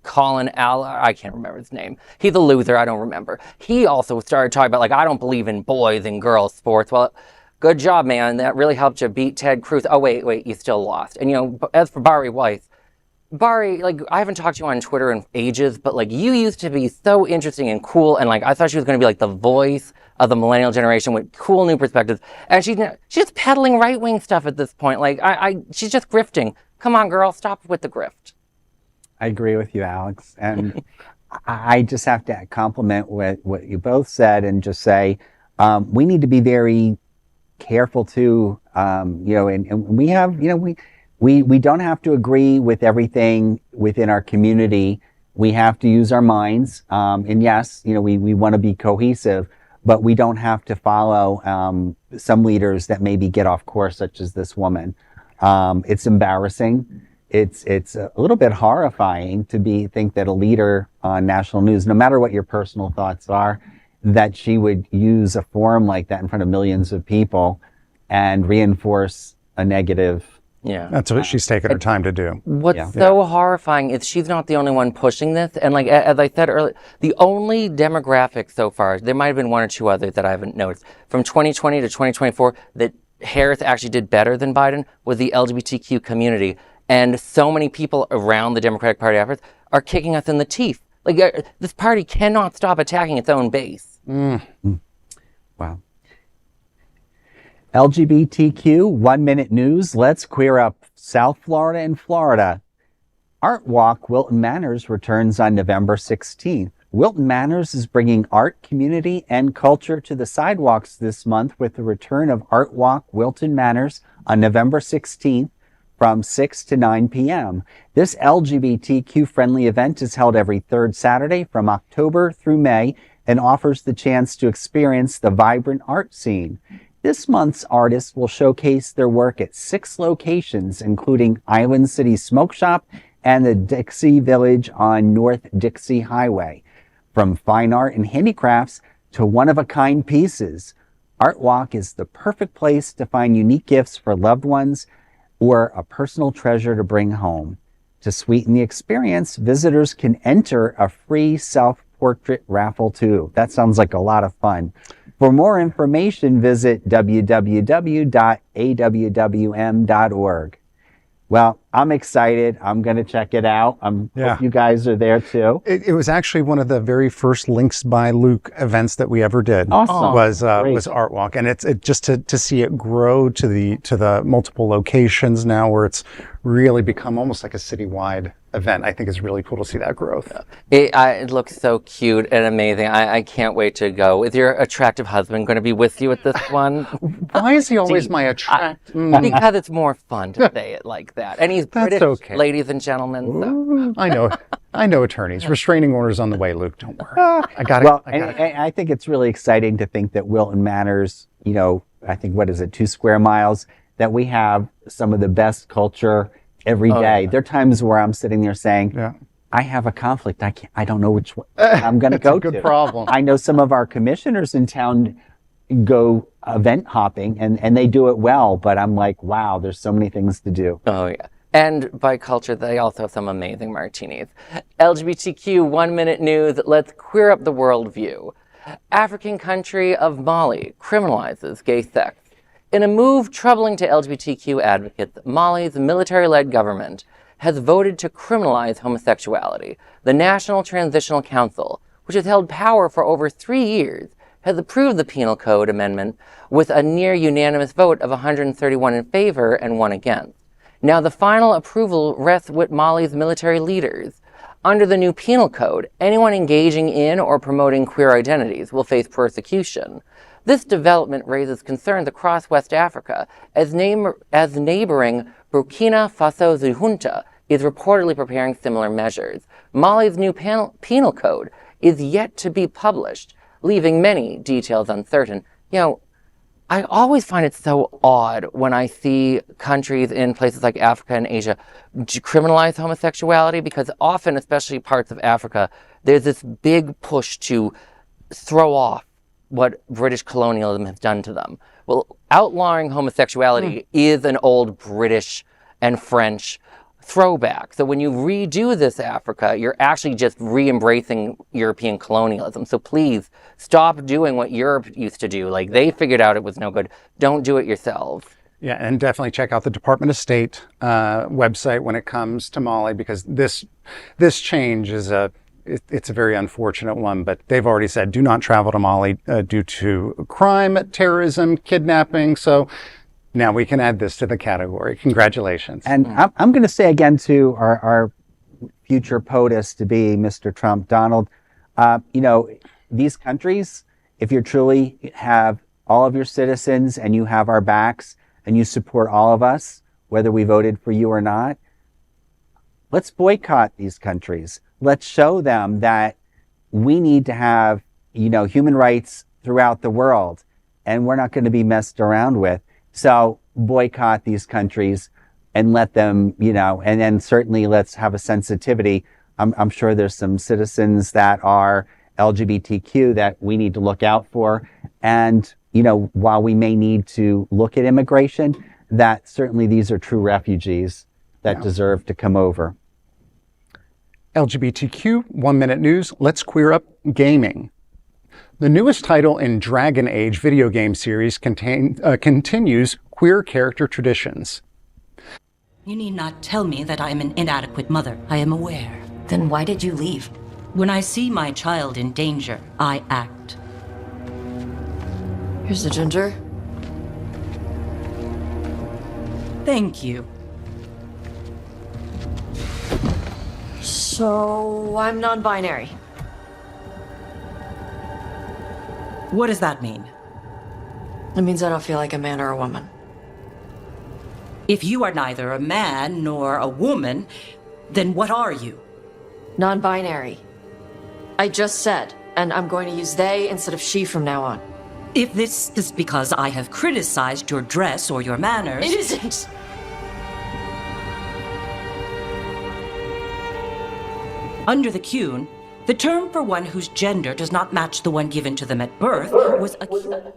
Colin I can't remember his name. He's a loser, I don't remember. He also started talking about, I don't believe in boys and girls sports. Well, good job, man. That really helped you beat Ted Cruz. Oh, wait, you still lost. And, as for Bari Weiss, Bari, I haven't talked to you on Twitter in ages, but you used to be so interesting and cool, and I thought she was going to be the voice of the millennial generation with cool new perspectives, and she's just peddling right-wing stuff at this point. She's just grifting. Come on, girl, stop with the grift. I agree with you, Alex, and I just have to compliment what you both said and just say we need to be very careful too, and we have, we don't have to agree with everything within our community. We have to use our minds. And yes, we want to be cohesive, but we don't have to follow some leaders that maybe get off course, such as this woman. It's embarrassing. It's a little bit horrifying to think that a leader on national news, no matter what your personal thoughts are, that she would use a forum like that in front of millions of people and reinforce a negative. Yeah, that's what she's taken her time to do. What's so horrifying is she's not the only one pushing this. And as I said earlier, the only demographic so far, there might have been 1 or 2 others that I haven't noticed, from 2020 to 2024 that Harris actually did better than Biden was the LGBTQ community. And so many people around the Democratic Party efforts are kicking us in the teeth. This party cannot stop attacking its own base. Wow. LGBTQ 1 Minute News. Let's queer up South Florida and Florida. Art Walk Wilton Manors returns on November 16th. Wilton Manors is bringing art, community, and culture to the sidewalks this month with the return of Art Walk Wilton Manors on November 16th from 6 to 9 p.m. This LGBTQ-friendly event is held every third Saturday from October through May and offers the chance to experience the vibrant art scene. This month's artists will showcase their work at 6 locations, including Island City Smoke Shop and the Dixie Village on North Dixie Highway. From fine art and handicrafts to one-of-a-kind pieces, Art Walk is the perfect place to find unique gifts for loved ones or a personal treasure to bring home. To sweeten the experience, visitors can enter a free self-portrait raffle too. That sounds like a lot of fun. For more information, visit www.awwm.org. Well, I'm excited. I'm going to check it out. Hope you guys are there too. It was actually one of the very first Links by Luke events that we ever did. Awesome. Was Art Walk, and it's just to see it grow to the multiple locations now, where it's really become almost like a citywide event. I think it's really cool to see that growth. It looks so cute and amazing. I can't wait to go. Is your attractive husband going to be with you at this one? Why is he always my attract? Because it's more fun to say it like that. And he's British, okay. ladies and gentlemen. So. I know attorneys. Restraining orders on the way, Luke. Don't worry. I got it. Well, and I think it's really exciting to think that Wilton Manors, I think, 2 square miles, that we have some of the best culture every day. There are times where I'm sitting there saying, I have a conflict. I don't know which one I'm going to go to. That's a good problem. I know some of our commissioners in town go event hopping and they do it well, but I'm like, wow, there's so many things to do. Oh, yeah. And by culture, they also have some amazing martinis. LGBTQ 1 Minute News, let's queer up the worldview. African country of Mali criminalizes gay sex. In a move troubling to LGBTQ advocates, Mali's military-led government has voted to criminalize homosexuality. The National Transitional Council, which has held power for over 3 years, has approved the Penal Code amendment with a near-unanimous vote of 131 in favor and 1 against. Now, the final approval rests with Mali's military leaders. Under the new Penal Code, anyone engaging in or promoting queer identities will face persecution. This development raises concerns across West Africa as neighboring Burkina Faso's junta is reportedly preparing similar measures. Mali's new penal code is yet to be published, leaving many details uncertain. I always find it so odd when I see countries in places like Africa and Asia criminalize homosexuality, because often, especially parts of Africa, there's this big push to throw off what British colonialism has done to them. Well, outlawing homosexuality is an old British and French throwback. So when you redo this Africa, you're actually just re-embracing European colonialism. So please stop doing what Europe used to do. Like, they figured out it was no good. Don't do it yourselves. Yeah, and definitely check out the Department of State website when it comes to Mali, because this change is it's a very unfortunate one, but they've already said do not travel to Mali due to crime, terrorism, kidnapping. So now we can add this to the category. Congratulations. And I'm going to say again to our future POTUS to be Mr. Trump, Donald, these countries, if you truly have all of your citizens and you have our backs and you support all of us, whether we voted for you or not, let's boycott these countries. Let's show them that we need to have, human rights throughout the world, and we're not going to be messed around with. So boycott these countries and let them, and then certainly let's have a sensitivity. I'm sure there's some citizens that are LGBTQ that we need to look out for. And, while we may need to look at immigration, that certainly these are true refugees that deserve to come over. LGBTQ 1 Minute News, let's queer up gaming. The newest title in Dragon Age video game series continues queer character traditions. You need not tell me that I am an inadequate mother. I am aware. Then why did you leave? When I see my child in danger, I act. Here's the ginger. Thank you. So, I'm non-binary. What does that mean? It means I don't feel like a man or a woman. If you are neither a man nor a woman, then what are you? Non-binary. I just said, and I'm going to use they instead of she from now on. If this is because I have criticized your dress or your manners... It isn't! Under the Cune, the term for one whose gender does not match the one given to them at birth was a...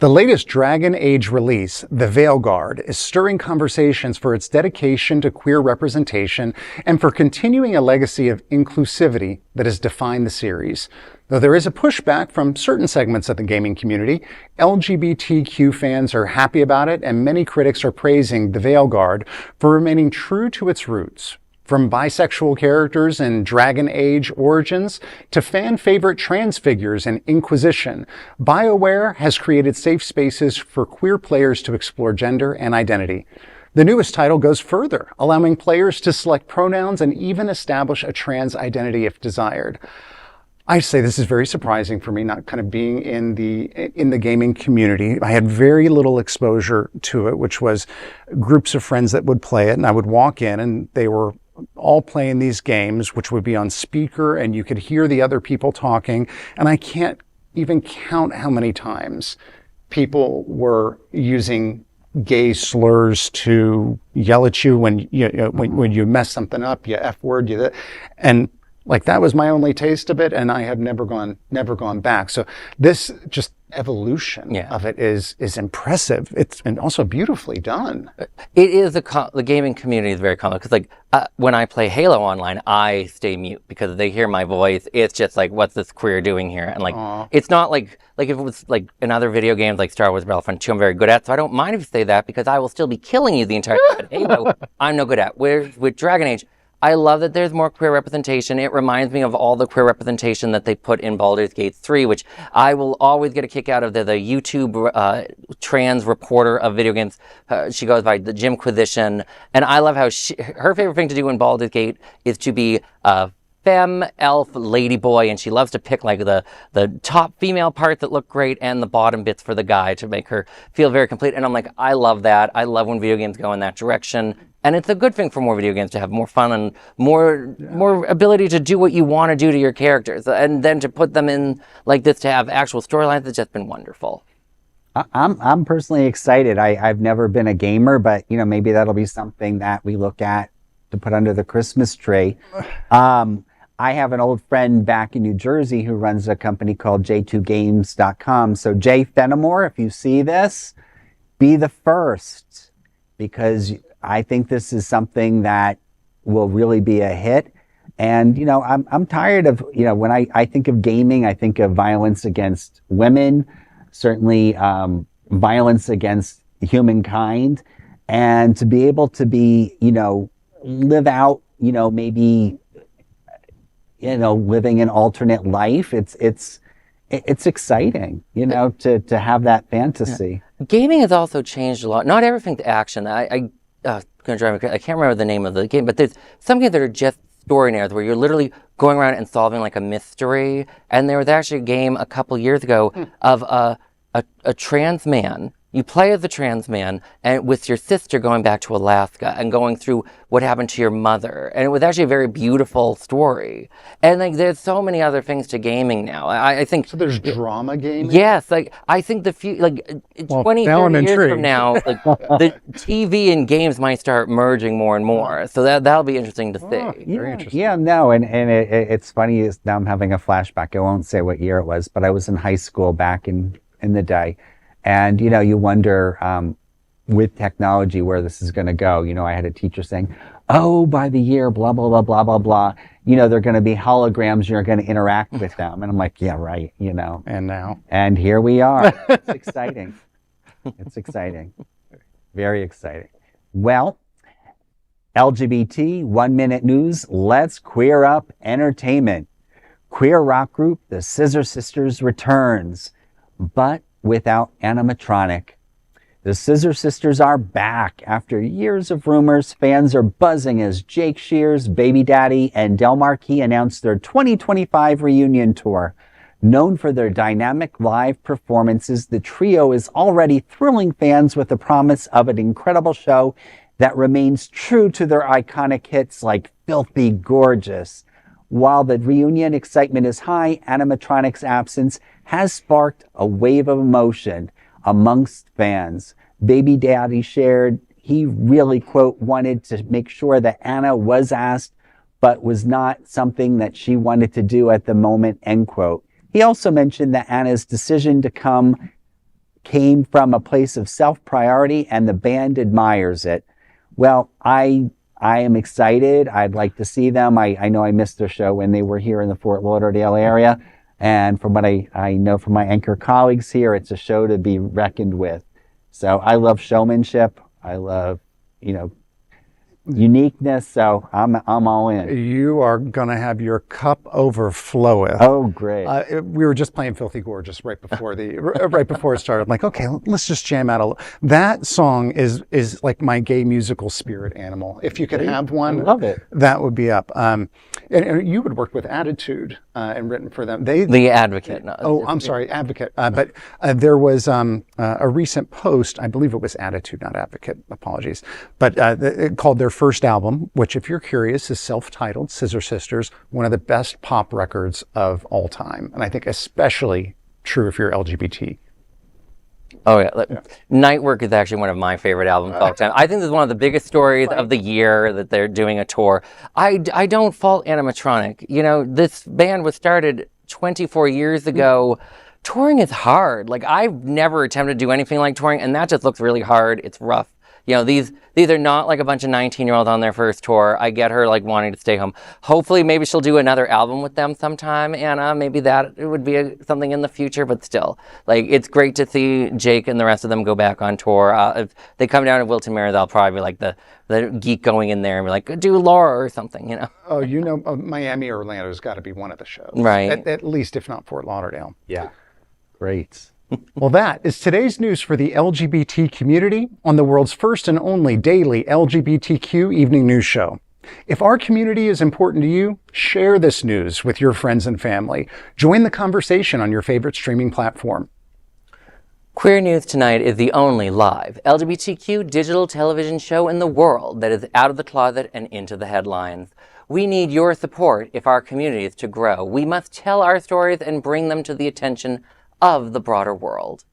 The latest Dragon Age release, The Veilguard, is stirring conversations for its dedication to queer representation and for continuing a legacy of inclusivity that has defined the series. Though there is a pushback from certain segments of the gaming community, LGBTQ fans are happy about it, and many critics are praising The Veilguard for remaining true to its roots. From bisexual characters in Dragon Age Origins to fan-favorite trans figures in Inquisition, BioWare has created safe spaces for queer players to explore gender and identity. The newest title goes further, allowing players to select pronouns and even establish a trans identity if desired. I say this is very surprising for me, not kind of being in the gaming community. I had very little exposure to it, which was groups of friends that would play it, and I would walk in and they were all playing these games, which would be on speaker, and you could hear the other people talking. And I can't even count how many times people were using gay slurs to yell at you when when you mess something up, you F word, and like that was my only taste of it, and I have never gone back. So this just evolution of it is impressive. It's and also beautifully done. It is the gaming community is very common because when I play Halo online, I stay mute because if they hear my voice, it's just like, what's this queer doing here? And like, it's not like if it was like in other video games like Star Wars Battlefront 2, I'm very good at, so I don't mind if you say that because I will still be killing you the entire time. Halo, I'm no good at. Whereas with Dragon Age, I love that there's more queer representation. It reminds me of all the queer representation that they put in Baldur's Gate 3, which I will always get a kick out of. The YouTube trans reporter of video games. She goes by the Jimquisition. And I love how her favorite thing to do in Baldur's Gate is to be a femme elf ladyboy, and she loves to pick like the top female parts that look great and the bottom bits for the guy to make her feel very complete. And I'm like, I love that. I love when video games go in that direction. And it's a good thing for more video games to have more fun and more ability to do what you want to do to your characters. And then to put them in like this to have actual storylines, it's just been wonderful. I'm personally excited. I've never been a gamer, but maybe that'll be something that we look at to put under the Christmas tree. I have an old friend back in New Jersey who runs a company called J2Games.com. So Jay Fenimore, if you see this, be the first, because I think this is something that will really be a hit. And, I'm tired of, when I think of gaming, I think of violence against women, certainly violence against humankind. And to be able to be, live out, maybe, living an alternate life, it's exciting, to have that fantasy. Yeah. Gaming has also changed a lot. Not everything's action. Gonna drive me, I can't remember the name of the game, but there's some games that are just story narratives where you're literally going around and solving like a mystery. And there was actually a game a couple years ago of a trans man. You play as a trans man and with your sister going back to Alaska and going through what happened to your mother. And it was actually a very beautiful story. And like, there's so many other things to gaming now. I think. So there's drama gaming? Yes. Like, I think 20, 30 years from now, like the TV and games might start merging more and more. So that'll be interesting to see. Very interesting. Yeah, no. And it's funny, now I'm having a flashback. I won't say what year it was, but I was in high school back in the day. And, you wonder with technology where this is going to go. I had a teacher saying, oh, by the year, blah, blah, blah, blah, blah, blah. They're going to be holograms. You're going to interact with them. And I'm like, yeah, right. And now. And here we are. It's exciting. It's exciting. Very exciting. Well, LGBT 1 Minute News. Let's queer up entertainment. Queer rock group, the Scissor Sisters returns. But without Matronic. The Scissor Sisters are back. After years of rumors, fans are buzzing as Jake Shears, Baby Daddy, and Del Marquis announced their 2025 reunion tour. Known for their dynamic live performances, the trio is already thrilling fans with the promise of an incredible show that remains true to their iconic hits like Filthy Gorgeous. While the reunion excitement is high, Animatronic's absence has sparked a wave of emotion amongst fans. Baby Daddy shared he really, quote, wanted to make sure that Anna was asked, but was not something that she wanted to do at the moment, end quote. He also mentioned that Anna's decision to come came from a place of self-priority and the band admires it. Well, I am excited. I'd like to see them. I know I missed their show when they were here in the Fort Lauderdale area. And from what I know from my anchor colleagues here, it's a show to be reckoned with. So I love showmanship. I love, uniqueness. So I'm all in. You are going to have your cup overfloweth. Oh, great. We were just playing Filthy Gorgeous right before it started. I'm like, okay, let's just jam out a little. That song is like my gay musical spirit animal. If you could have one, I love it. That would be up. And you would work with Attitude and written for them. The Advocate. No, I'm sorry, Advocate. But there was a recent post, I believe it was Attitude, not Advocate, apologies, but called their first album, which if you're curious is self-titled, Scissor Sisters, one of the best pop records of all time. And I think especially true if you're LGBT. Oh yeah. Night Work is actually one of my favorite albums of all time. I think this is one of the biggest stories of the year that they're doing a tour. I don't fault Animatronic. This band was started 24 years ago. Touring is hard. Like, I've never attempted to do anything like touring, and that just looks really hard. It's rough. These are not like a bunch of 19-year-olds on their first tour. I get her like wanting to stay home. Hopefully, maybe she'll do another album with them sometime, Anna. Maybe that it would be something in the future, but still, like, it's great to see Jake and the rest of them go back on tour. If they come down to Wilton, Manors, I'll probably be like the geek going in there and be like, do Laura or something, Oh, Miami or Orlando's got to be one of the shows. Right. At least, if not Fort Lauderdale. Yeah. Great. Well, that is today's news for the LGBT community on the world's first and only daily LGBTQ evening news show. If our community is important to you, share this news with your friends and family. Join the conversation on your favorite streaming platform. Queer News Tonight is the only live LGBTQ digital television show in the world that is out of the closet and into the headlines. We need your support if our community is to grow. We must tell our stories and bring them to the attention of the broader world.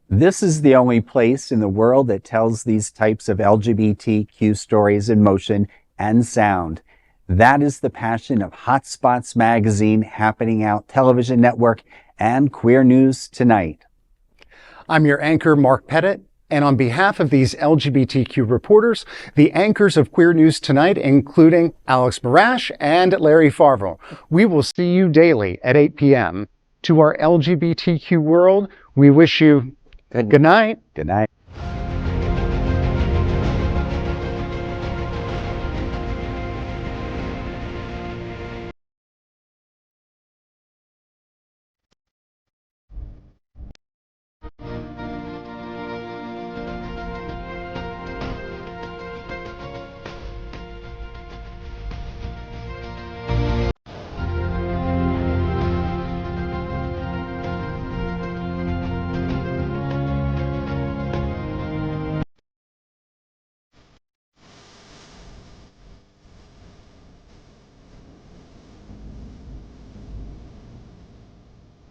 This is the only place in the world that tells these types of LGBTQ stories in motion and sound. That is the passion of HOTspots magazine, Happening Out television network, and Queer News Tonight. I'm your anchor, Mark Pettitt, and on behalf of these LGBTQ reporters, the anchors of Queer News Tonight, including Alex Morash and Larry Farver, we will see you daily at 8 p.m. To our LGBTQ world, we wish you good night. Good night.